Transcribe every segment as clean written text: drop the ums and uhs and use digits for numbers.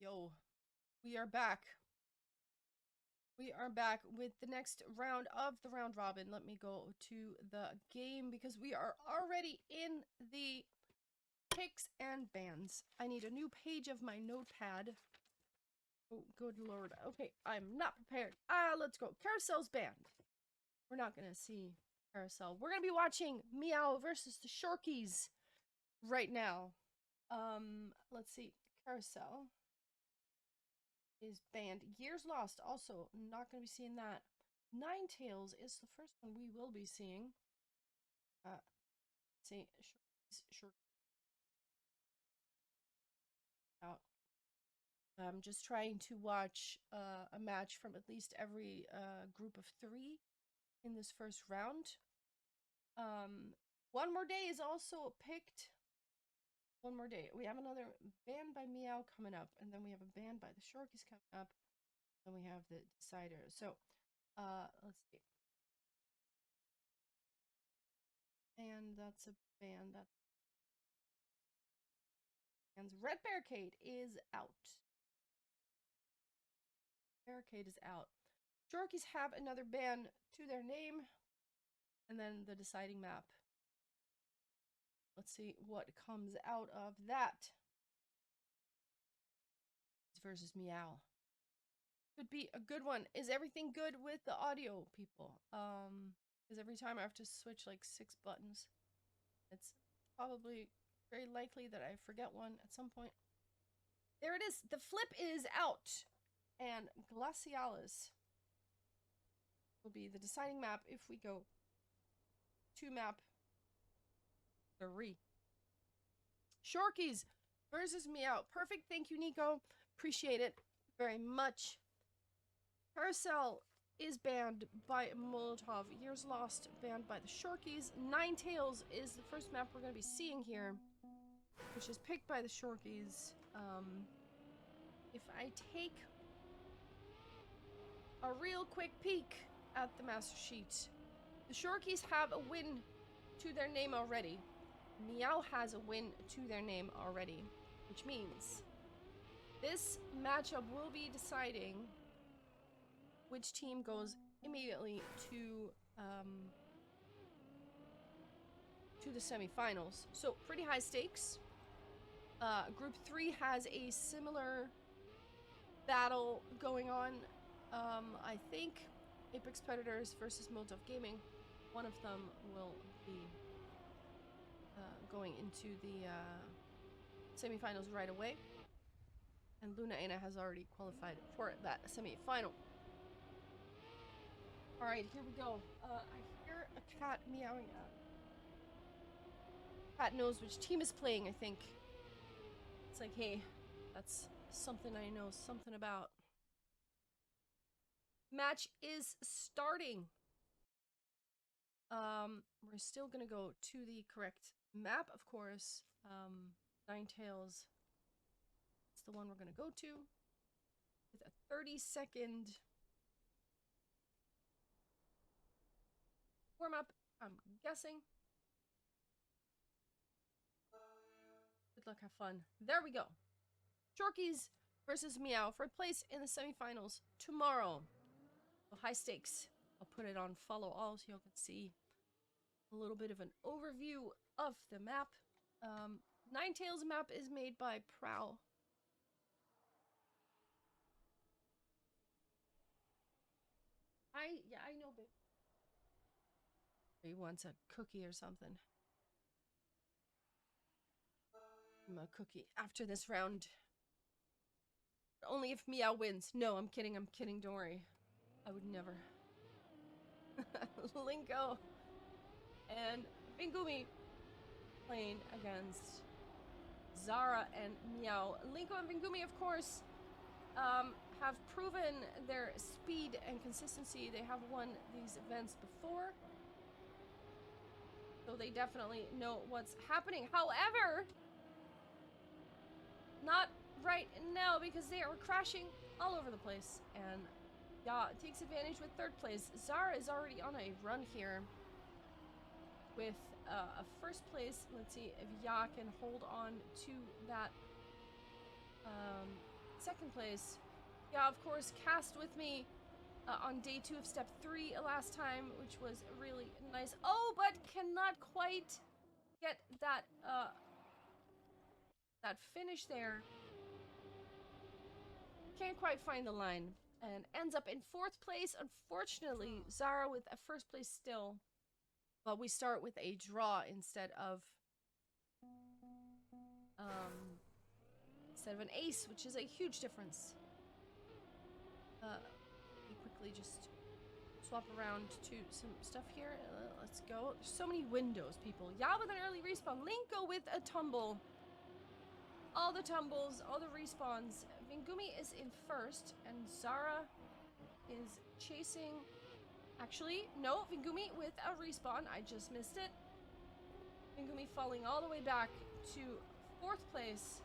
Yo, we are back. We are back with the next round of the round robin. Let me go to the game because we are already in the picks and bans. I need a new page of my notepad. Oh, good lord. Okay, I'm not prepared. Let's go. Carousel's banned. We're not gonna see Carousel. We're gonna be watching Meow versus the Shorkies right now. Let's see. Carousel is banned. Years Lost, also not going to be seeing that. Ninetales is the first one we will be seeing. See, short out. I'm just trying to watch a match from at least every group of 3 in this first round. One More Day is also picked. One More Day. We have another ban by Meow coming up, and then we have a ban by the Shorkies coming up. Then we have the decider. So, let's see. And that's a ban. That's Red Barricade is out. Barricade is out. Shorkies have another ban to their name. And then the deciding map. Let's see what comes out of that. Versus Meow. Could be a good one. Is everything good with the audio, people? Because every time I have to switch like 6 buttons. It's probably very likely that I forget one at some point. There it is. The flip is out. And Glacialis will be the deciding map if we go to map 3. Shorkies versus Meow. Perfect. Thank you, Nico. Appreciate it very much. Carousel is banned by Molotov. Years Lost banned by the Shorkies. Ninetales is the first map we're going to be seeing here, which is picked by the Shorkies. If I take a real quick peek at the master sheet, the Shorkies have a win to their name already. Meow has a win to their name already, which means this matchup will be deciding which team goes immediately to the semifinals. So pretty high stakes. Group 3 has a similar battle going on. I think Apex Predators versus Molotov Gaming. One of them will be going into the semifinals right away. And Luna Ana has already qualified for that semifinal. Alright, here we go. I hear a cat meowing at. Cat knows which team is playing, I think. It's like, hey, that's something I know something about. Match is starting. We're still gonna go to the correct map, of course. Ninetales. It's the one we're gonna go to. With a 30-second warm-up, I'm guessing. Good luck, have fun. There we go. Shorkies versus Meow for a place in the semifinals tomorrow. So high stakes. I'll put it on follow all so you can see a little bit of an overview of the map. Ninetales map is made by Prow. I know, babe. He wants a cookie or something. I'm a cookie after this round. Only if Meow wins. No, I'm kidding, don't worry. I would never. Linko and Bingumi playing against Zara and Meow. Linko and Bingumi, of course, have proven their speed and consistency. They have won these events before, so they definitely know what's happening. However, not right now because they are crashing all over the place, and Ya takes advantage with 3rd place. Zara is already on a run here with a 1st place. Let's see if Ya can hold on to that second place. Yeah, of course, cast with me on day 2 of step 3 last time, which was really nice. Oh, but cannot quite get that that finish there. Can't quite find the line and ends up in 4th place. Unfortunately, Zara with a 1st place still, but we start with a draw instead of an ace, which is a huge difference. We quickly just swap around to some stuff here. Let's go. There's so many windows, people. Yeah, with an early respawn. Linko with a tumble. All the tumbles, all the respawns. Vingumi is in 1st, and Zara is chasing. Actually, no, Vingumi with a respawn. I just missed it. Vingumi falling all the way back to 4th place.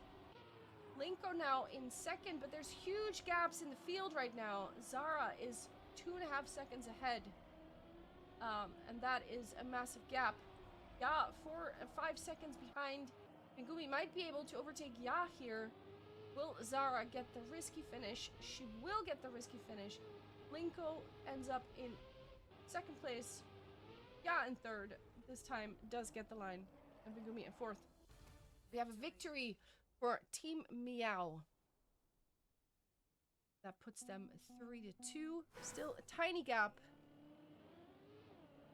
Linko now in 2nd, but there's huge gaps in the field right now. Zara is 2.5 seconds ahead. And that is a massive gap. Ya 4 or 5 seconds behind. Vingumi might be able to overtake Ya here. Will Zara get the risky finish? She will get the risky finish. Linko ends up in 2nd place. Ya in 3rd. This time does get the line. And Vingumi in 4th. We have a victory for Team Meow. That puts them 3-2. Still a tiny gap.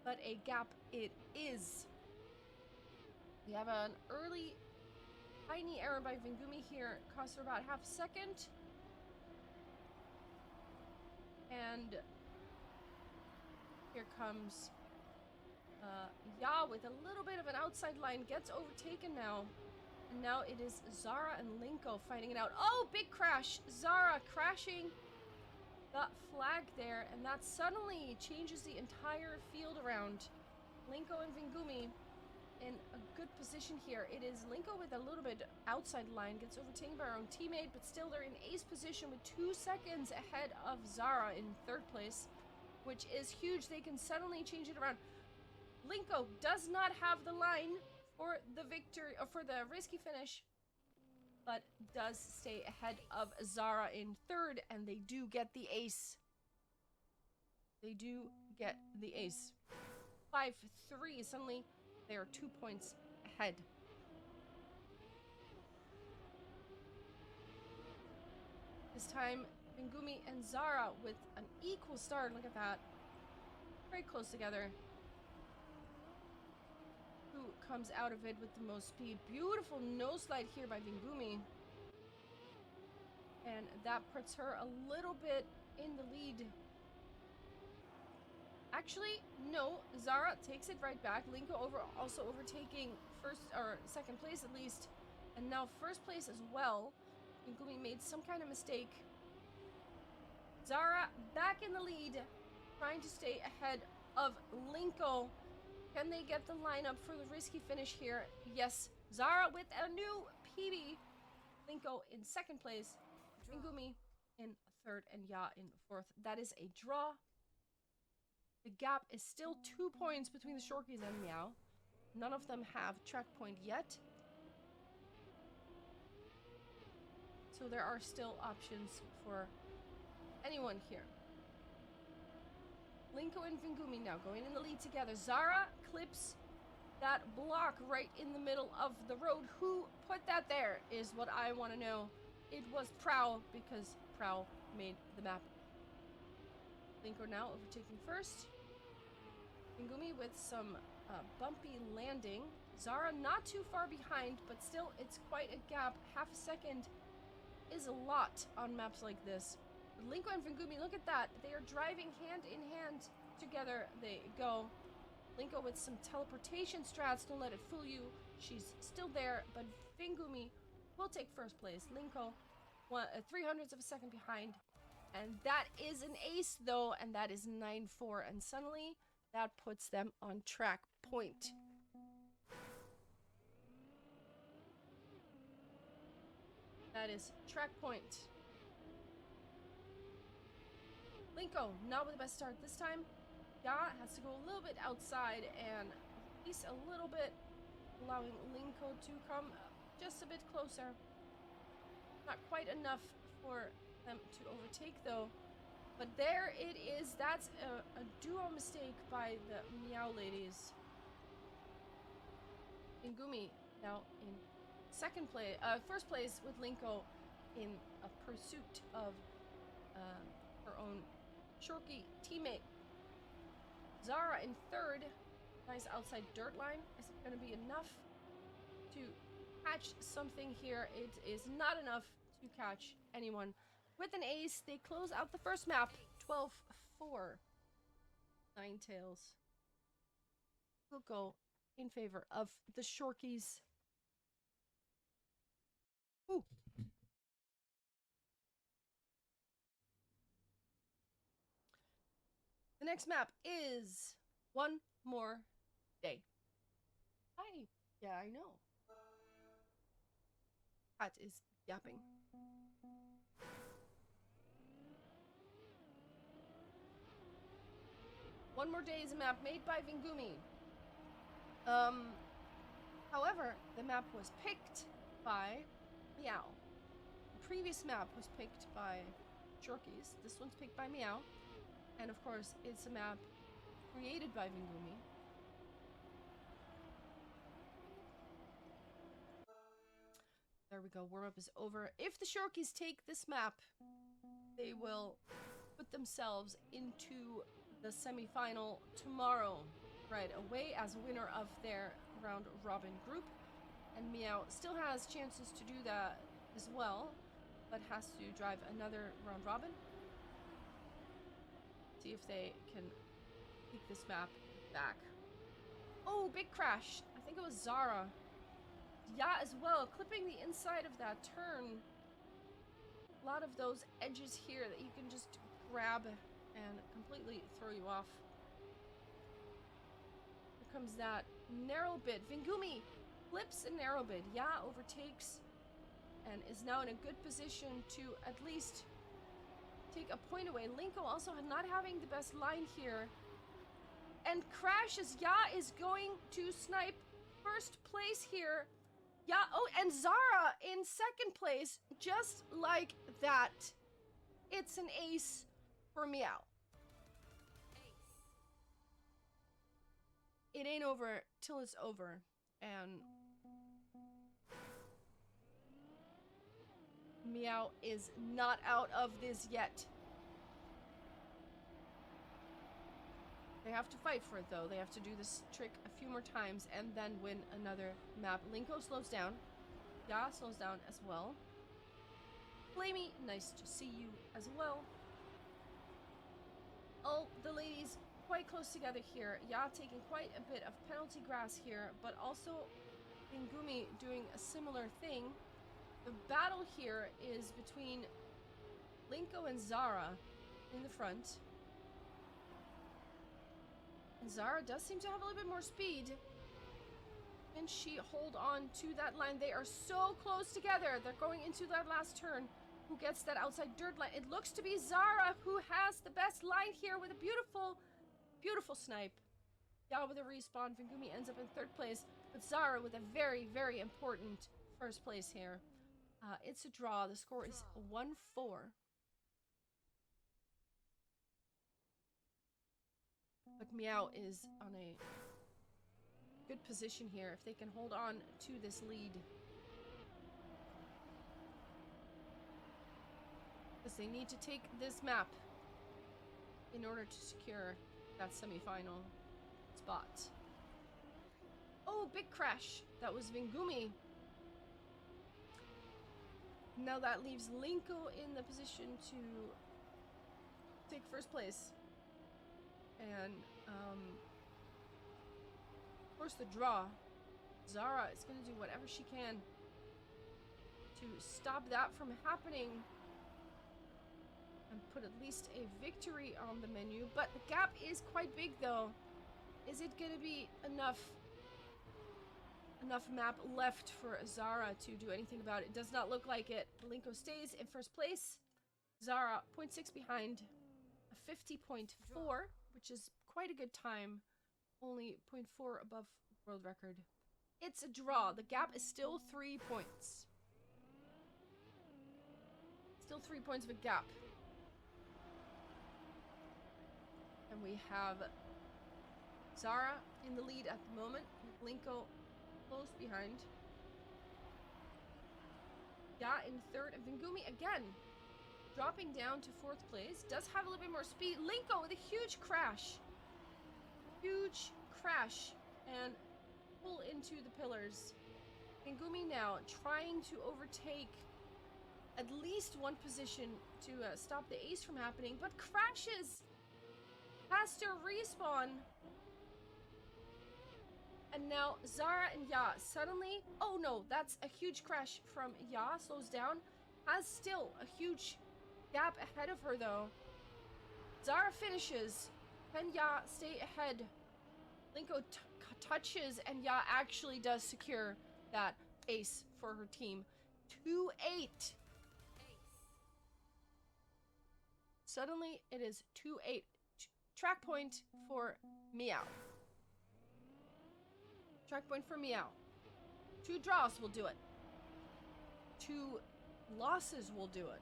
But a gap it is. We have an early tiny error by Vingumi here. Costs her about half a second. And here comes Ya with a little bit of an outside line. Gets overtaken now. And now it is Zara and Linko fighting it out. Oh, big crash. Zara crashing the flag there. And that suddenly changes the entire field around. Linko and Vingumi in a good position here. It is Linko with a little bit outside line. Gets overtaken by her own teammate. But still they're in ace position with 2 seconds ahead of Zara in 3rd place. Which is huge. They can suddenly change it around. Linko does not have the line for the victory, or for the risky finish, but does stay ahead of Zara in 3rd, and they do get the ace. They do get the ace. 5-3. Suddenly, they are 2 points ahead. This time, Vingumi and Zara with an equal start. Look at that. Very close together. Who comes out of it with the most speed? Beautiful nose slide here by Vingumi. And that puts her a little bit in the lead. Actually, no. Zara takes it right back. Linko also overtaking 1st or 2nd place at least. And now 1st place as well. Vingumi made some kind of mistake. Zara back in the lead. Trying to stay ahead of Linko. Can they get the lineup for the risky finish here? Yes. Zara with a new PB. Linko in 2nd place. Vingumi in 3rd and Ya in 4th. That is a draw. The gap is still 2 points between the Shorkies and Meow. None of them have track point yet. So there are still options for anyone here. Linko and Vingumi now going in the lead together. Zara clips that block right in the middle of the road. Who put that there is what I want to know. It was Prow, because Prow made the map. Linko now overtaking 1st. Vingumi with some bumpy landing. Zara not too far behind, but still it's quite a gap. Half a second is a lot on maps like this. Linko and Vingumi, look at that. They are driving hand in hand together. They go. Linko with some teleportation strats. Don't let it fool you. She's still there, but Vingumi will take 1st place. Linko, 300ths of a second behind. And that is an ace, though, and that is 9-4. And suddenly, that puts them on track point. That is track point. Linko, not with the best start this time. Ya has to go a little bit outside and at least a little bit, allowing Linko to come just a bit closer. Not quite enough for them to overtake, though. But there it is. That's a duo mistake by the Meow ladies. Ingumi now in first place with Linko in a pursuit of her own Shorky teammate. Zara in third. Nice outside dirt line. Is it going to be enough to catch something here? It is not enough to catch anyone. With an ace, they close out the first map. 12-4. Ninetales will go in favor of the Shorkies. Ooh. The next map is One More Day. Hi. Yeah, I know. Cat is yapping. One More Day is a map made by Vingumi. However, the map was picked by Meow. The previous map was picked by Shorkies. This one's picked by Meow. And of course, it's a map created by Vingumi. There we go. Warm-up is over. If the Shorkies take this map, they will put themselves into the semi-final tomorrow, right away as winner of their round robin group. And Meow still has chances to do that as well, but has to drive another round robin. See if they can take this map back. Oh, big crash. I think it was Zara. Yeah, as well, clipping the inside of that turn. A lot of those edges here that you can just grab and completely throw you off. Here comes that narrow bit. Vingumi flips a narrow bit. Yeah, overtakes and is now in a good position to at least take a point away. Linko also not having the best line here. And crashes. Ya is going to snipe first place here. Yeah, oh, and Zara in second place, just like that. It's an ace for Meow. It ain't over till it's over. And Meow is not out of this yet. They have to fight for it, though. They have to do this trick a few more times and then win another map. Linko slows down. Ya slows down as well. Flamey, nice to see you as well. Oh, the ladies quite close together here. Ya taking quite a bit of penalty grass here, but also Ingumi doing a similar thing. The battle here is between Linko and Zara in the front. And Zara does seem to have a little bit more speed. Can she hold on to that line? They are so close together. They're going into that last turn. Who gets that outside dirt line? It looks to be Zara who has the best line here with a beautiful, beautiful snipe. Yeah, with a respawn. Vingumi ends up in third place. But Zara with a very, very important first place here. It's a draw. The score is 1-4. But Meow is on a good position here if they can hold on to this lead. Because they need to take this map in order to secure that semi-final spot. Oh, big crash. That was Vingumi. Now that leaves Linko in the position to take first place. And, of course, the draw. Zara is going to do whatever she can to stop that from happening and put at least a victory on the menu. But the gap is quite big, though. Is it going to be enough map left for Zara to do anything about it? Does not look like it. Linko stays in first place. Zara 0.6 behind, a 50.4, which is quite a good time. Only 0.4 above world record. It's a draw. The gap is still 3 points. Still 3 points of a gap. And we have Zara in the lead at the moment. Linko close behind. Yeah, in third. And Vingumi again dropping down to fourth place. Does have a little bit more speed. Linko with a huge crash. Huge crash. And pull into the pillars. Vingumi now trying to overtake at least one position to stop the ace from happening, but crashes. Has to respawn. And now Zara and Ya suddenly, oh no, that's a huge crash from Ya, slows down. Has still a huge gap ahead of her though. Zara finishes. Can Ya stay ahead? Linko touches and Ya actually does secure that ace for her team. 2-8. Suddenly it is 2-8. Track point for Meow. Track point for Meow. 2 draws will do it. 2 losses will do it.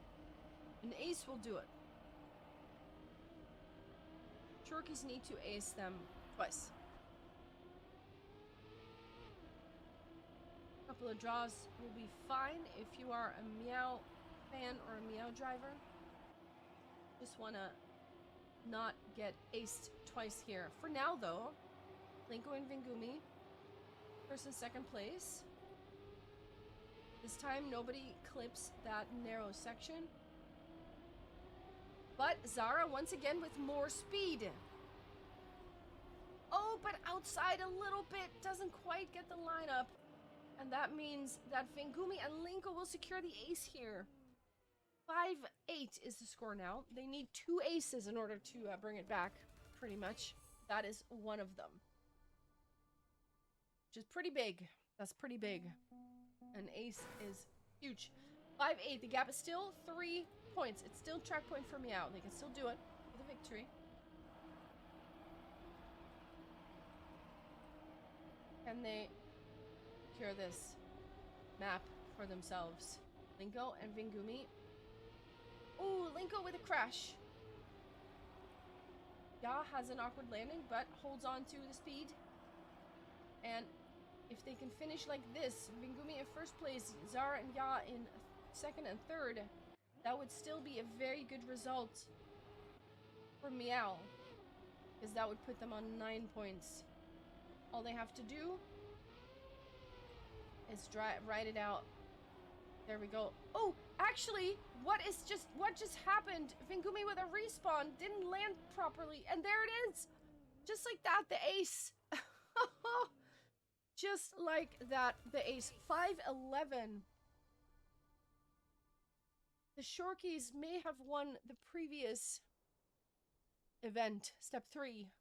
An ace will do it. Shorkies need to ace them twice. A couple of draws will be fine if you are a Meow fan or a Meow driver. Just want to not get aced twice here. For now though, Linko and Vingumi, first and second place. This time nobody clips that narrow section. But Zara once again with more speed. Oh, but outside a little bit, doesn't quite get the lineup. And that means that Vingumi and Linko will secure the ace here. 5-8 is the score now. They need 2 aces in order to bring it back, pretty much. That is one of them. Which is pretty big. That's pretty big. An ace is huge. 5-8. The gap is still 3 points. It's still track point for Meow. They can still do it with a victory. Can they secure this map for themselves? Linko and Vingumi. Ooh, Linko with a crash. Ya has an awkward landing, but holds on to the speed. And if they can finish like this, Vingumi in first place, Zara and Ya in second and third, that would still be a very good result for Meow. Because that would put them on 9 points. All they have to do is ride it out. There we go. Oh, actually, what just happened? Vingumi with a respawn didn't land properly, and there it is. Just like that, the ace. Just like that, the ace. 5-11. The Shorkies may have won the previous event, step 3.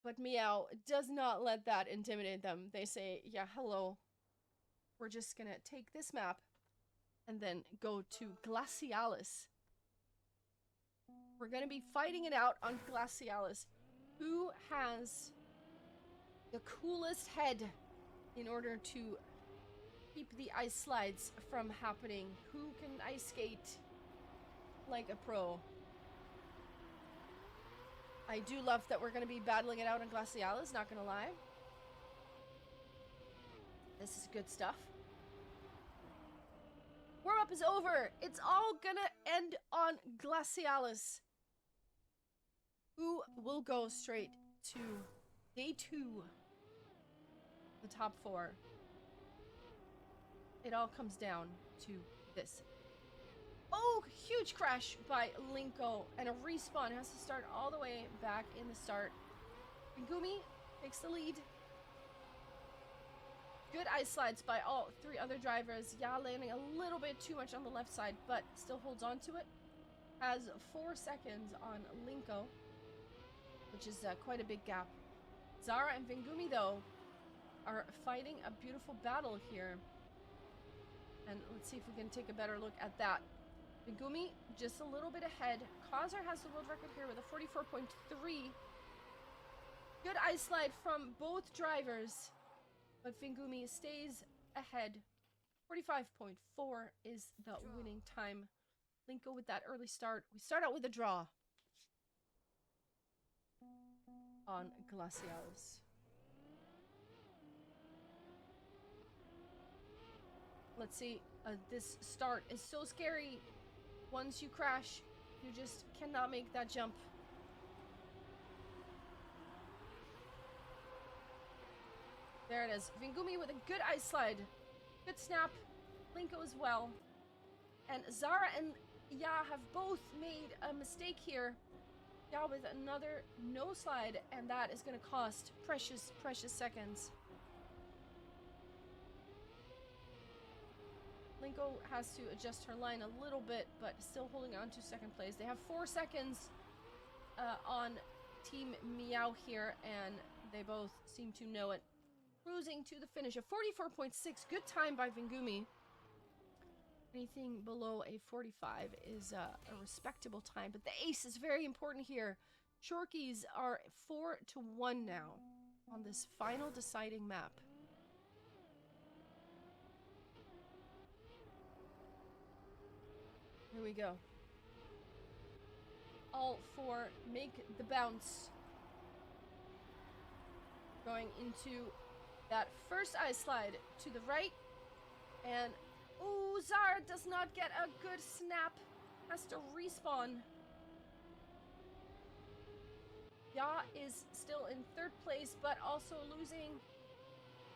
But Meow does not let that intimidate them. They say, yeah, hello. We're just gonna take this map and then go to Glacialis. We're gonna be fighting it out on Glacialis. Who has the coolest head in order to keep the ice slides from happening? Who can ice skate like a pro? I do love that we're gonna be battling it out on Glacialis, not gonna lie. This is good stuff. Warm-up is over. It's all gonna end on Glacialis. Who will go straight to day 2? The top 4. It all comes down to this. Oh, huge crash by Linko. And a respawn. Has to start all the way back in the start. Vingumi takes the lead. Good ice slides by all 3 other drivers. Ya landing a little bit too much on the left side, but still holds on to it. Has 4 seconds on Linko, which is quite a big gap. Zara and Vingumi, though, are fighting a beautiful battle here. And let's see if we can take a better look at that. Vingumi just a little bit ahead. Kaiser has the world record here with a 44.3. Good ice slide from both drivers. But Vingumi stays ahead 45.4 is the winning time. Linko with that early start. We start out with a draw on Glacialis. Let's see. This start is so scary. Once you crash, you just cannot make that jump. There it is. Vingumi with a good ice slide. Good snap. Linko as well. And Zara and Ya have both made a mistake here. Ya with another no slide, and that is going to cost precious, precious seconds. Linko has to adjust her line a little bit, but still holding on to second place. They have 4 seconds on Team Meow here, and they both seem to know it. Cruising to the finish. A 44.6. Good time by Vingumi. Anything below a 45 is a respectable time, but the ace is very important here. Shorkies are 4-1 now on this final deciding map. Here we go. All 4 make the bounce. Going into that first ice slide to the right. And, ooh, Zara does not get a good snap. Has to respawn. Ya is still in 3rd place, but also losing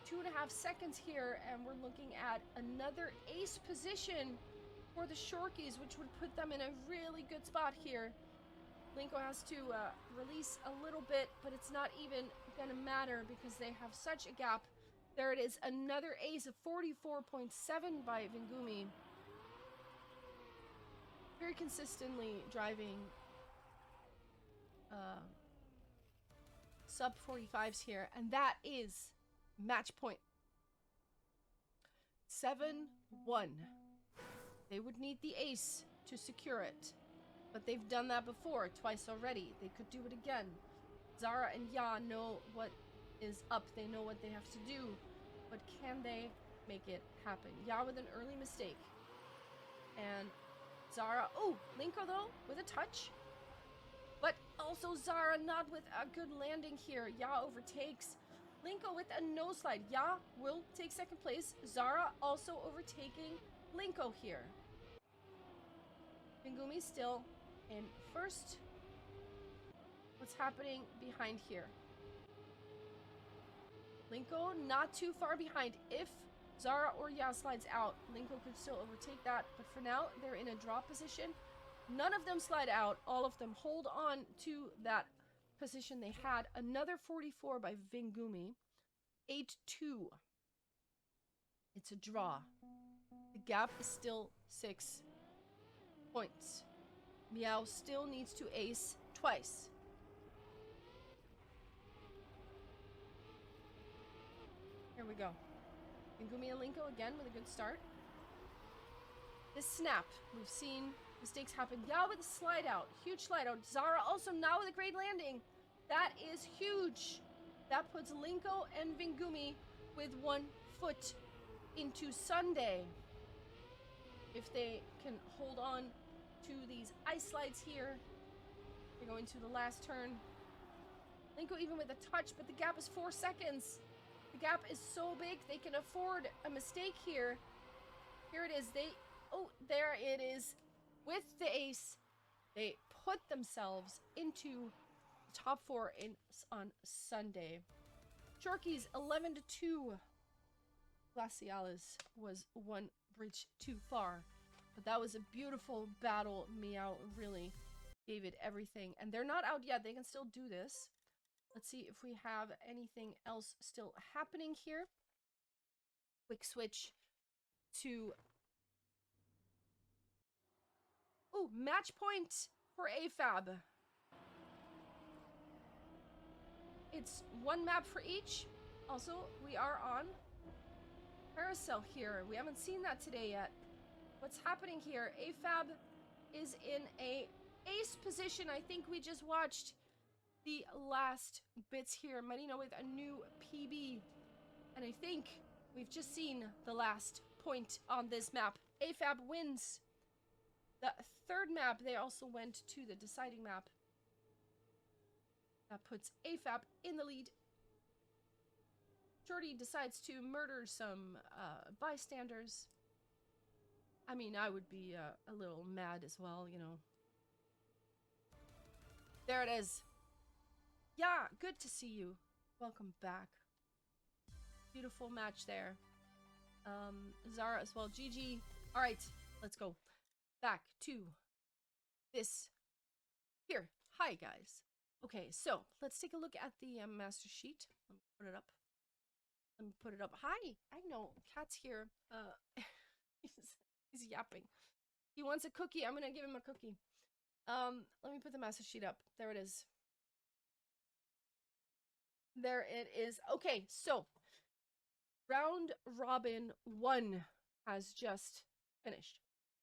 2.5 seconds here. And we're looking at another ace position for the Shorkies, which would put them in a really good spot here. Linko has to release a little bit, but it's not even gonna matter because they have such a gap. There it is, another ace of 44.7 by Vingumi. Very consistently driving sub 45s here, and that is match point. 7-1. They would need the ace to secure it. But they've done that before, twice already. They could do it again. Zara and Ya know what is up. They know what they have to do. But can they make it happen? Ya with an early mistake. And Zara... Oh, Linko, though, with a touch. But also Zara not with a good landing here. Ya overtakes. Linko with a no slide. Ya will take 2nd place. Zara also overtaking Linko here. Vingumi still in 1st. What's happening behind here? Linko not too far behind. If Zara or Ya slides out, Linko could still overtake that. But for now, they're in a draw position. None of them slide out. All of them hold on to that position they had. Another 44 by Vingumi. 8-2. It's a draw. The gap is still 6 points. Meow still needs to ace twice. Here we go. Vingumi and Linko again with a good start. This snap, we've seen mistakes happen. Ya with a slide out. Huge slide out. Zara also now with a great landing. That is huge. That puts Linko and Vingumi with 1 foot into Sunday. If they can hold on to these ice slides here. They're going to the last turn. Linko even with a touch, but the gap is 4 seconds. The gap is so big, they can afford a mistake here. Here it is. Oh, there it is. With the ace, they put themselves into the top 4 on Sunday. Shorkies 11-2. Glacialis was 1 bridge too far. But that was a beautiful battle. Meow really gave it everything. And they're not out yet. They can still do this. Let's see if we have anything else still happening here. Quick switch to... Oh, match point for AFAB. It's 1 map for each. Also, we are on Carousel here. We haven't seen that today yet. What's happening here? AFAB is in a ace position. I think we just watched the last bits here. Marino with a new PB. And I think we've just seen the last point on this map. AFAB wins the third map. They also went to the deciding map. That puts AFAB in the lead. Shorty decides to murder some bystanders. I mean, I would be a little mad as well, you know. There it is. Yeah, good to see you. Welcome back. Beautiful match there. Zara as well. GG. All right, let's go back to this here. Hi, guys. Okay, so let's take a look at the master sheet. Let me put it up. Let me put it up. Hi. I know. Cat's here. He's yapping. He wants a cookie. I'm gonna give him a cookie. Let me put the master sheet up. There it is. There it is. Okay, so round robin 1 has just finished.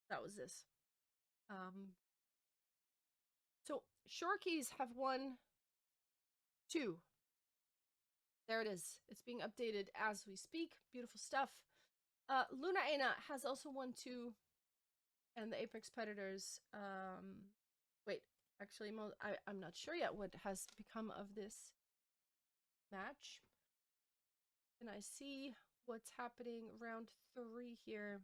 That was this. So Shorkies have won 2. There it is. It's being updated as we speak. Beautiful stuff. Luna Aina has also won 2. And the Apex Predators, wait, actually, I'm not sure yet what has become of this match. Can I see what's happening round 3 here?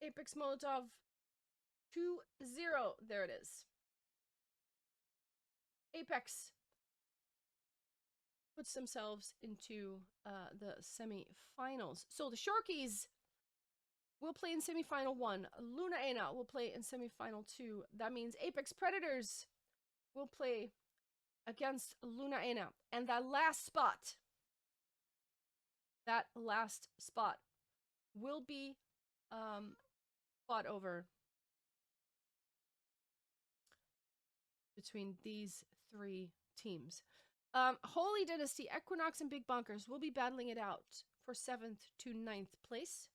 Apex Molotov 2-0. There it is. Apex puts themselves into the semi-finals. So the Shorkies will play in semi-final 1. Luna Aina will play in semi-final 2. That means Apex Predators will play against Luna Aina. And that last spot will be fought over between these 3 teams. Holy Dynasty, Equinox, and Big Bunkers will be battling it out for 7th to 9th place.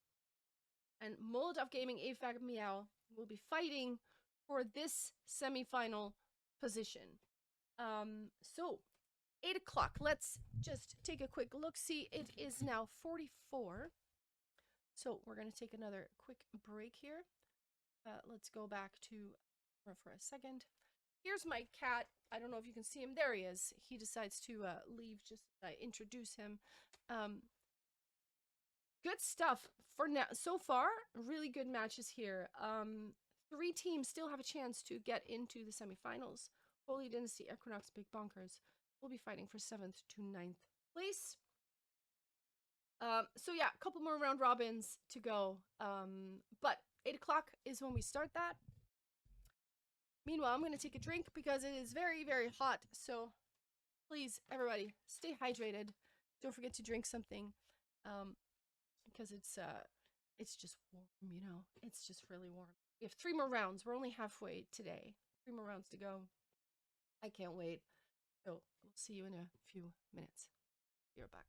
And Molotov Gaming, AFAB, Meow will be fighting for this semi-final position. So 8 o'clock. Let's just take a quick look. See, it is now 44. So we're going to take another quick break here. Let's go back to for a second. Here's my cat. I don't know if you can see him. There he is. He decides to leave just as I introduce him. Good stuff for now. So far, really good matches here. 3 teams still have a chance to get into the semifinals. Holy Dynasty, Equinox, Big Bonkers will be fighting for 7th to 9th place. So yeah, a couple more round robins to go. But 8 o'clock is when we start that. Meanwhile, I'm going to take a drink because it is very, very hot. So please, everybody, stay hydrated. Don't forget to drink something. Because it's just warm, you know. It's just really warm. We have 3 more rounds. We're only halfway today. 3 more rounds to go. I can't wait. So we'll see you in a few minutes. You're back.